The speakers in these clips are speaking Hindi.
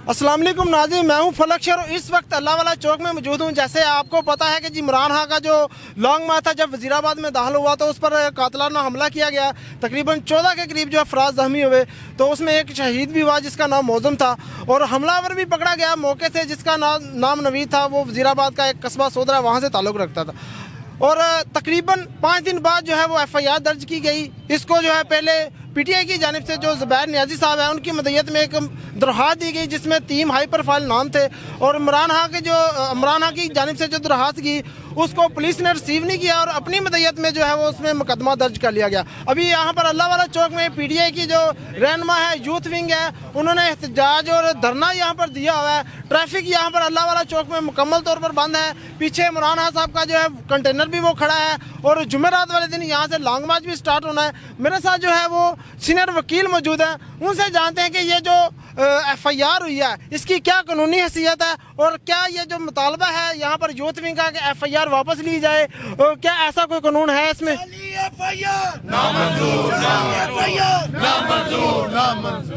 अस्सलाम वालेकुम नाज़रीन, मैं हूं फलक शेर और इस वक्त अल्लाह वाला चौक में मौजूद हूं। जैसे आपको पता है कि जी इमरान खान का जो लॉन्ग मार्च था जब वज़ीराबाद में दाखिल हुआ तो उस पर कातलाना हमला किया गया। तकरीबन 14 के करीब जो अफराद ज़ख्मी हुए, तो उसमें एक शहीद भी हुआ जिसका नाम मौज़म था और हमलावर भी पकड़ा गया मौके से जिसका नाम नवीद था। वो वज़ीराबाद का एक कस्बा सोदरा वहाँ से ताल्लुक़ रखता था और तकरीबन 5 दिन बाद जो है वो FIR दर्ज की गई। इसको जो है पहले PTI की जानिब से जो ज़ुबैर नियाज़ी साहब है उनकी मदयत में एक दरख्वास्त दी गई जिसमें 3 हाई प्रोफाइल नाम थे और इमरान खान की जानिब से जो दरख्वास्त की उसको पुलिस ने रिसीव नहीं किया और अपनी मदयत में जो है वो उसमें मुकदमा दर्ज कर लिया गया। अभी यहाँ पर अल्लाह वाला चौक में PTI की जो रहनुमा है, यूथ विंग है, उन्होंने एहतजाज और धरना यहाँ पर दिया हुआ है। ट्रैफिक यहाँ पर अल्लाह वाला चौक में मुकम्मल तौर पर बंद है। पीछे इमरान खान साहब का जो है कंटेनर भी वो खड़ा है और जुमेरात वाले दिन यहाँ से लॉन्ग मार्च भी स्टार्ट होना है। मेरे साथ जो है वो सीनियर वकील मौजूद है, उनसे जानते हैं कि ये जो FIR हुई है इसकी क्या कानूनी हैसियत है और क्या ये जो मुतालबा है यहाँ पर यूथ विंग का कि FIR वापस ली जाए, और क्या ऐसा कोई कानून है इसमें?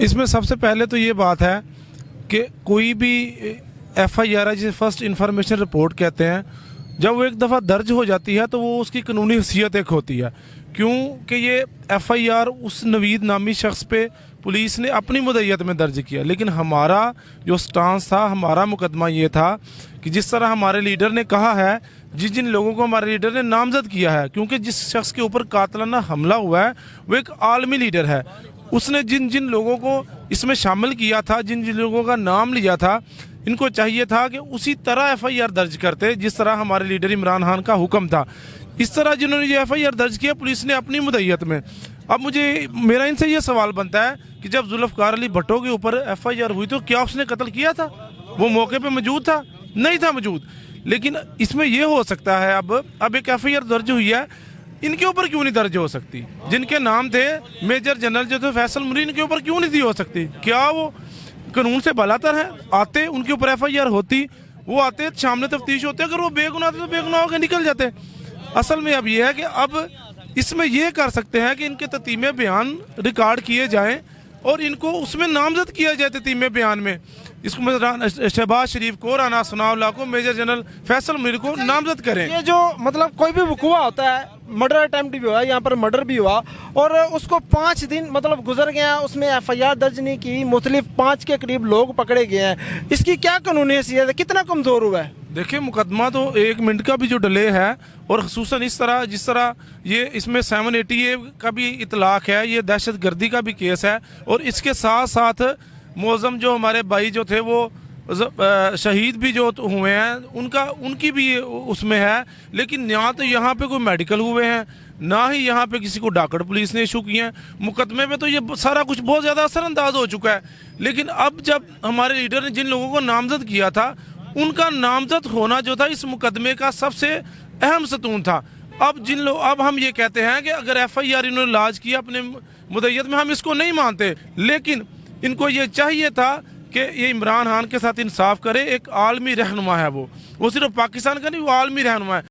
इसमें सबसे पहले तो ये बात है कि कोई भी FIR है जिसे फर्स्ट इंफॉर्मेशन रिपोर्ट कहते हैं, जब वो एक दफ़ा दर्ज हो जाती है तो वो उसकी कानूनी हैसियत एक होती है। क्योंकि ये FIR उस नवीद नामी शख्स पे पुलिस ने अपनी मुद्दत में दर्ज किया, लेकिन हमारा जो स्टांस था, हमारा मुकदमा ये था कि जिस तरह हमारे लीडर ने कहा है, जिन लोगों को हमारे लीडर ने नामजद किया है, क्योंकि जिस शख्स के ऊपर कातलाना हमला हुआ है वो एक आलमी लीडर है, उसने जिन जिन लोगों को इसमें शामिल किया था, जिन जिन लोगों का नाम लिया था, इनको चाहिए था कि उसी तरह FIR दर्ज करते जिस तरह हमारे लीडर इमरान खान का हुक्म था। इस तरह जिन्होंने ये FIR दर्ज किया पुलिस ने अपनी मुद्दत में। अब मेरा इनसे ये सवाल बनता है कि जब जुल्फ़कार अली भट्टो के ऊपर FIR हुई तो क्या उसने कत्ल किया था? वो मौके पे मौजूद था? नहीं था मौजूद। लेकिन इसमें यह हो सकता है अब एक FIR दर्ज हुई है, इनके ऊपर क्यों नहीं दर्ज हो सकती? जिनके नाम थे मेजर जनरल जो थे फैसल मुरीन, के ऊपर क्यों नहीं थी हो सकती? क्या वो कानून से बलातर है? आते उनके ऊपर FIR होती, वो आते सामने तफ्तीश होते, अगर वो बेगुनाह थे तो बेगुनाह होकर निकल जाते। असल में अब यह है कि अब इसमें यह कर सकते हैं कि इनके ततीमे बयान रिकॉर्ड किए जाएं और इनको उसमें नामजद किया जाए ततीमे बयान में। इसको शहबाज शरीफ को, राना सनाउल्लाह को, मेजर जनरल फैसल मुनीर को नामजद करें। ये जो मतलब कोई भी वक़ूआ होता है, मर्डर अटैम्प्ट भी हुआ, यहाँ पर मर्डर भी हुआ और उसको 5 दिन मतलब गुजर गए हैं, उसमें FIR दर्ज नहीं की, मुख्तलिफ 5 के करीब लोग पकड़े गए हैं, इसकी क्या कानूनी हैसियत है? कितना कमज़ोर हुआ है? देखिए, मुकदमा तो 1 मिनट का भी जो डिले है और ख़ुसूसन इस तरह जिस तरह ये इसमें 780A का भी इतलाक़ है, ये दहशत गर्दी का भी केस है और इसके साथ साथ मौज़म जो हमारे भाई जो थे वो शहीद भी जो हुए हैं उनकी भी उसमें है। लेकिन ना तो यहाँ पे कोई मेडिकल हुए हैं, ना ही यहाँ पे किसी को डाकड़ पुलिस ने इशू किए हैं। मुकदमे में तो ये सारा कुछ बहुत ज़्यादा असरअंदाज हो चुका है। लेकिन अब जब हमारे लीडर ने जिन लोगों को नामजद किया था, उनका नामजद होना जो था इस मुकदमे का सबसे अहम सतून था। अब हम ये कहते हैं कि अगर FIR इन्होंने लाज किया अपने मुद्दत में, हम इसको नहीं मानते, लेकिन इनको ये चाहिए था कि ये इमरान खान के साथ इंसाफ करे। एक आलमी रहनुमा है वो सिर्फ पाकिस्तान का नहीं, वो आलमी रहनुमा है।